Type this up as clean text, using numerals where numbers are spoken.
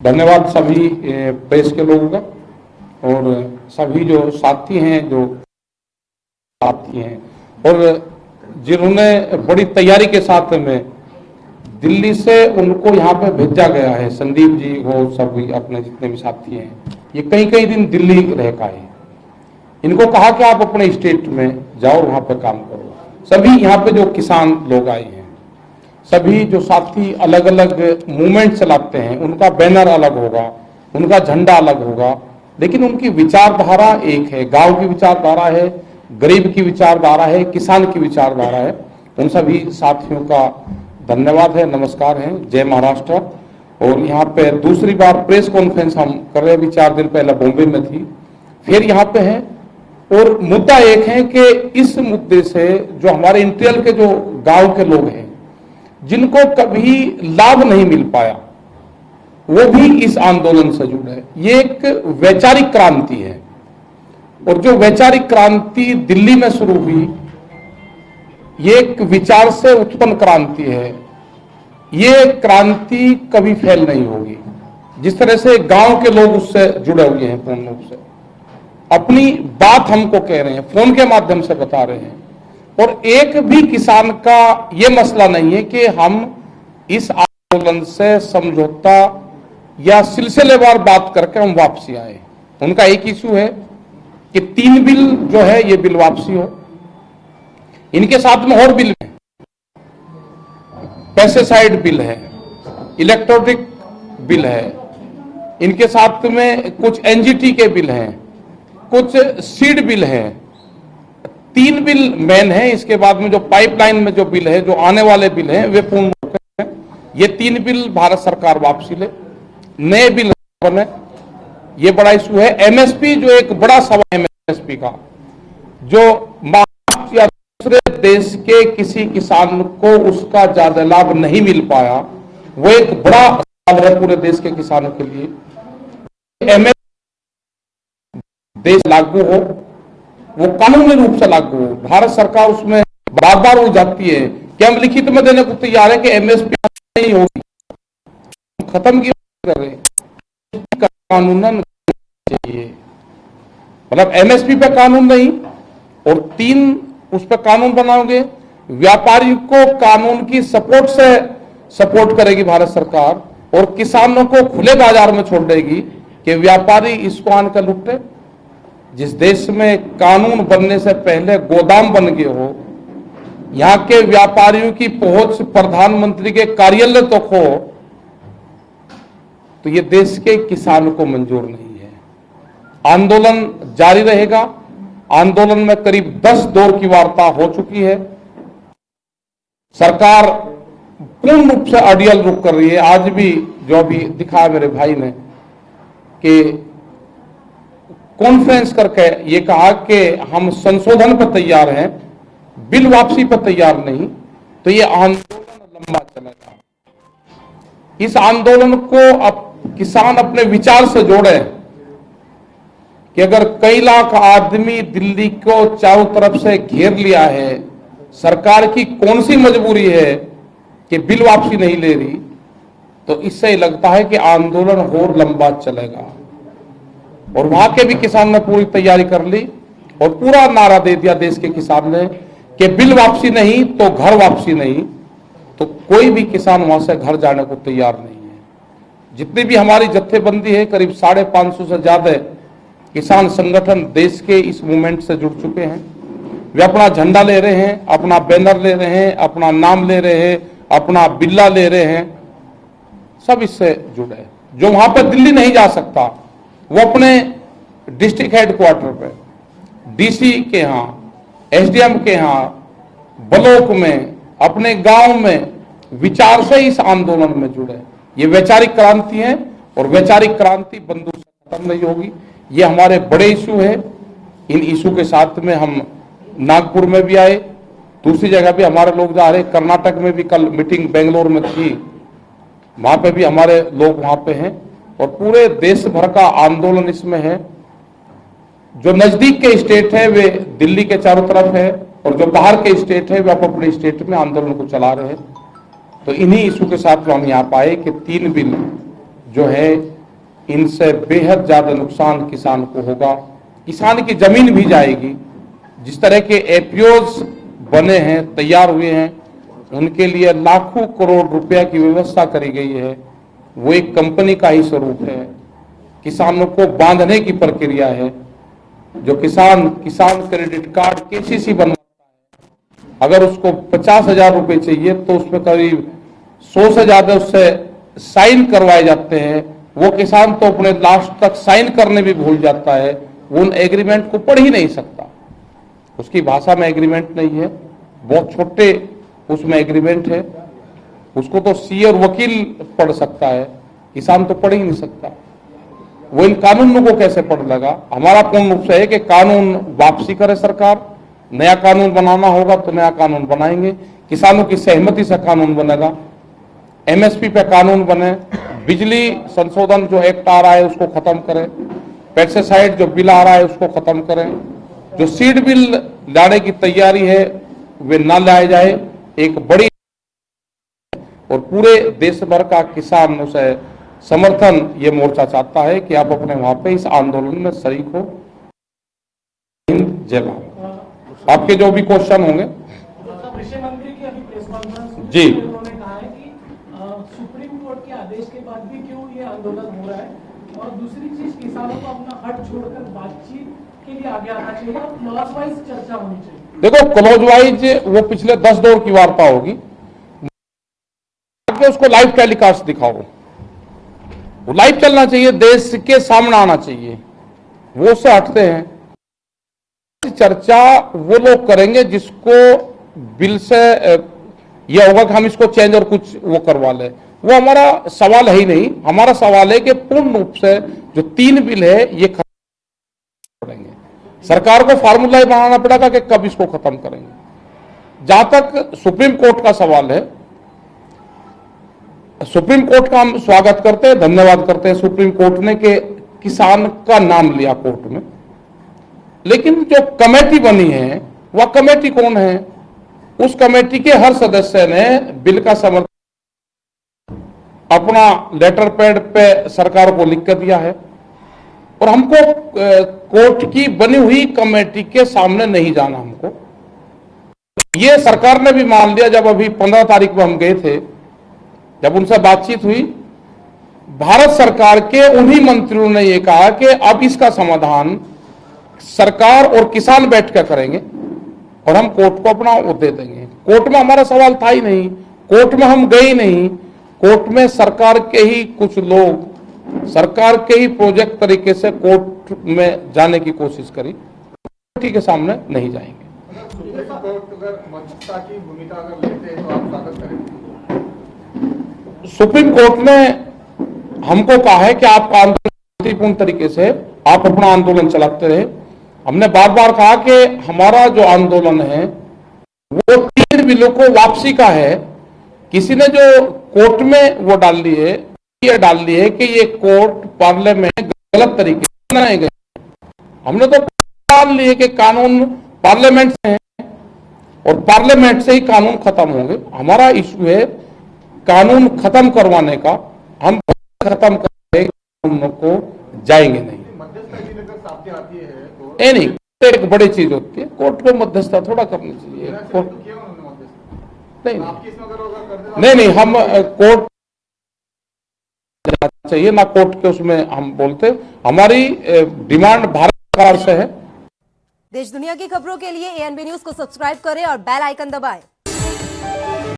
धन्यवाद सभी प्रेस के लोगों का और सभी जो साथी हैं जो साथी हैं और जिन्होंने बड़ी तैयारी के साथ में दिल्ली से उनको यहाँ पे भेजा गया है। संदीप जी हो, सभी अपने जितने भी साथी हैं, ये कई दिन दिल्ली रह का है। इनको कहा कि आप अपने स्टेट में जाओ, वहाँ पे काम करो। सभी यहाँ पे जो किसान लोग आए हैं, सभी जो साथी अलग अलग मूवमेंट चलाते हैं, उनका बैनर अलग होगा, उनका झंडा अलग होगा, लेकिन उनकी विचारधारा एक है। गांव की विचारधारा है, गरीब की विचारधारा है, किसान की विचारधारा है। उन सभी साथियों का धन्यवाद है, नमस्कार है, जय महाराष्ट्र। और यहाँ पे दूसरी बार प्रेस कॉन्फ्रेंस हम कर रहे हैं। अभी 4 दिन पहले बॉम्बे में थी, फिर यहाँ पे है। और मुद्दा एक है कि इस मुद्दे से जो हमारे इंटीरियर के जो गांव के लोग हैं, जिनको कभी लाभ नहीं मिल पाया, वो भी इस आंदोलन से जुड़े हैं। ये एक वैचारिक क्रांति है और जो वैचारिक क्रांति दिल्ली में शुरू हुई, ये एक विचार से उत्पन्न क्रांति है। ये क्रांति कभी फेल नहीं होगी। जिस तरह से गांव के लोग उससे जुड़े हुए हैं, पूर्ण रूप से अपनी बात हमको कह रहे हैं, फोन के माध्यम से बता रहे हैं। और एक भी किसान का ये मसला नहीं है कि हम इस आंदोलन से समझौता या सिलसिलेवार बात करके हम वापसी आए। उनका एक इश्यू है कि 3 बिल जो है ये बिल वापसी हो। इनके साथ में और बिल है, पेस्टिसाइड बिल है, इलेक्ट्रॉनिक बिल है, इनके साथ में कुछ एनजीटी के बिल हैं, कुछ सीड बिल है। 3 बिल मेन है। इसके बाद में जो पाइपलाइन में जो बिल है, जो आने वाले बिल हैं, वे पूर्ण रूप से हैं। ये 3 बिल भारत सरकार वापसी ले, नए बिल बने। ये बड़ा इशू है। एमएसपी जो एक बड़ा सवाल है, एमएसपी का जो महाराष्ट्र या दूसरे देश के किसी किसान को उसका ज्यादा लाभ नहीं मिल पाया, वो एक बड़ा सवाल है पूरे देश के किसानों के लिए। एमएसपी देश लागू हो, वो कानूनी रूप से लागू हो। भारत सरकार उसमें बार बार हो जाती है कि हम लिखित में देने को तैयार है कि एमएसपी नहीं होगी, खत्म की कर रहे हैं। कानून चाहिए, मतलब एमएसपी पे कानून नहीं और 3 उस पर कानून बनाओगे। व्यापारी को कानून की सपोर्ट से सपोर्ट करेगी भारत सरकार और किसानों को खुले बाजार में छोड़ देगी कि व्यापारी इसको आनकर लुटे। जिस देश में कानून बनने से पहले गोदाम बन गए हो, यहां के व्यापारियों की पहुंच प्रधानमंत्री के कार्यालय तक हो, तो ये देश के किसानों को मंजूर नहीं है। आंदोलन जारी रहेगा। आंदोलन में करीब 10 दौर की वार्ता हो चुकी है। सरकार पूर्ण रूप से अड़ियल रुख कर रही है। आज भी जो अभी दिखाया मेरे भाई ने कि कॉन्फ्रेंस करके ये कहा कि हम संशोधन पर तैयार हैं, बिल वापसी पर तैयार नहीं, तो ये आंदोलन लंबा चलेगा। इस आंदोलन को अब किसान अपने विचार से जोड़े कि अगर कई लाख आदमी दिल्ली को चारों तरफ से घेर लिया है, सरकार की कौन सी मजबूरी है कि बिल वापसी नहीं ले रही, तो इससे लगता है कि आंदोलन और लंबा चलेगा। और वहां के भी किसान ने पूरी तैयारी कर ली और पूरा नारा दे दिया देश के किसान ने कि बिल वापसी नहीं तो घर वापसी नहीं। तो कोई भी किसान वहां से घर जाने को तैयार नहीं है। जितनी भी हमारी जत्थेबंदी है, करीब 550 से ज्यादा किसान संगठन देश के इस मूवमेंट से जुड़ चुके हैं। वे अपना झंडा ले रहे हैं, अपना बैनर ले रहे हैं, अपना नाम ले रहे हैं, अपना बिल्ला ले रहे हैं, सब इससे जुड़े। जो वहां पर दिल्ली नहीं जा सकता, वो अपने डिस्ट्रिक्ट हेडक्वार्टर पे, डीसी के यहाँ, एसडीएम के यहाँ, ब्लॉक में, अपने गांव में विचार से इस आंदोलन में जुड़े। ये वैचारिक क्रांति है और वैचारिक क्रांति बंदूक से खत्म नहीं होगी। ये हमारे बड़े इशू है। इन इशू के साथ में हम नागपुर में भी आए, दूसरी जगह भी हमारे लोग जा रहे। कर्नाटक में भी कल मीटिंग बेंगलोर में थी, वहां पे भी हमारे लोग वहां पे हैं। और पूरे देश भर का आंदोलन इसमें है। जो नजदीक के स्टेट है वे दिल्ली के चारों तरफ है और जो बाहर के स्टेट है वे अपने स्टेट में आंदोलन को चला रहे हैं। तो इन्हीं इशू के साथ हम यहाँ पाए कि 3 बिल जो है इनसे बेहद ज्यादा नुकसान किसान को होगा, किसान की जमीन भी जाएगी। जिस तरह के एपीओज बने हैं, तैयार हुए हैं, उनके लिए लाखों करोड़ रुपया की व्यवस्था करी गई है, वो एक कंपनी का ही स्वरूप है। किसानों को बांधने की प्रक्रिया है। जो किसान क्रेडिट कार्ड केसीसी बनवाता है, अगर उसको 50,000 रुपए चाहिए तो उसमें करीब 100 से ज्यादा उससे साइन करवाए जाते हैं। वो किसान तो अपने लास्ट तक साइन करने भी भूल जाता है, वो उन एग्रीमेंट को पढ़ ही नहीं सकता। उसकी भाषा में एग्रीमेंट नहीं है, बहुत छोटे उसमें एग्रीमेंट है। उसको तो सी और वकील पढ़ सकता है, किसान तो पढ़ ही नहीं सकता। वो इन कानूनों को कैसे पढ़ लेगा? हमारा पूर्ण रूप से है कि कानून वापसी करे सरकार, नया कानून बनाना होगा तो नया कानून बनाएंगे, किसानों की सहमति से कानून बनेगा, एमएसपी पे कानून बने, बिजली संशोधन जो एक्ट आ रहा है उसको खत्म करें, पेस्टिसाइड जो बिल आ रहा है उसको खत्म करें, जो सीड बिल लाने की तैयारी है वे ना लाए जाए। एक बड़ी और पूरे देश भर का किसानों से समर्थन ये मोर्चा चाहता है कि आप अपने वहां पे इस आंदोलन में शरीक हो। जय भारत। आपके जो भी क्वेश्चन होंगे। कृषि मंत्री की अभी प्रेस कॉन्फ्रेंस जी, उन्होंने कहा है कि सुप्रीम कोर्ट के आदेश के बाद भी क्यों ये आंदोलन हो रहा है, और दूसरी चीज किसानों को अपना हट छोड़कर बातचीत के लिए आगे आना चाहिए और क्लॉज वाइज चर्चा होनी चाहिए। देखो, क्लॉज वाइज वो पिछले 10 दौर की वार्ता होगी, उसको लाइव टेलीकास्ट दिखाओ, वो लाइव चलना चाहिए, देश के सामने आना चाहिए। वो से हटते हैं। चर्चा वो लोग करेंगे जिसको बिल से यह होगा कि हम इसको चेंज और कुछ वो करवा ले, वो हमारा सवाल है ही नहीं। हमारा सवाल है कि पूर्ण रूप से जो 3 बिल है ये खत्म करेंगे। सरकार को फार्मूला ही बनाना पड़ेगा कि कब इसको खत्म करेंगे। जहां तक सुप्रीम कोर्ट का सवाल है, सुप्रीम कोर्ट का हम स्वागत करते हैं, धन्यवाद करते हैं सुप्रीम कोर्ट ने कि किसान का नाम लिया कोर्ट में। लेकिन जो कमेटी बनी है वह कमेटी कौन है? उस कमेटी के हर सदस्य ने बिल का समर्थन अपना लेटर पैड पे सरकार को लिख कर दिया है, और हमको कोर्ट की बनी हुई कमेटी के सामने नहीं जाना। हमको ये सरकार ने भी मान लिया। जब अभी 15 तारीख को हम गए थे, जब उनसे बातचीत हुई, भारत सरकार के उन्हीं मंत्रियों ने यह कहा कि अब इसका समाधान सरकार और किसान बैठकर करेंगे और हम कोर्ट को अपना वो दे देंगे। कोर्ट में हमारा सवाल था ही नहीं, कोर्ट में हम गए ही नहीं। कोर्ट में सरकार के ही कुछ लोग सरकार के ही प्रोजेक्ट तरीके से कोर्ट में जाने की कोशिश करी, कोर्ट के सामने नहीं जाएंगे। सुप्रीम कोर्ट अगर मध्यस्थता की भूमिका अगर लेते हैं तो आप स्वागत करेंगे? सुप्रीम कोर्ट ने हमको कहा है कि आप आंदोलन शांतिपूर्ण तरीके से आप अपना आंदोलन चलाते रहे। हमने बार बार कहा कि हमारा जो आंदोलन है वो 3 बिलों को वापसी का है। किसी ने जो कोर्ट में वो डाल ली है, ये डाल ली है कि ये कोर्ट पार्लियामेंट गलत तरीके से बनाए गए। हमने तो डाल ली है कि कानून पार्लियामेंट से है और पार्लियामेंट से ही कानून खत्म होंगे। हमारा इश्यू है कानून खत्म करवाने का। हम खत्म करके कानूनों को जाएंगे नहीं। मध्यस्थता आती है तो नहीं, एक बड़ी चीज होती है, कोर्ट को मध्यस्थता थोड़ा करनी चाहिए। कोर्ट नहीं, हम कोर्ट चाहिए ना, कोर्ट के उसमें हम बोलते। हमारी डिमांड भारत सरकार से है। देश दुनिया की खबरों के लिए ANB न्यूज को सब्सक्राइब करें और बेल आइकन दबाएं।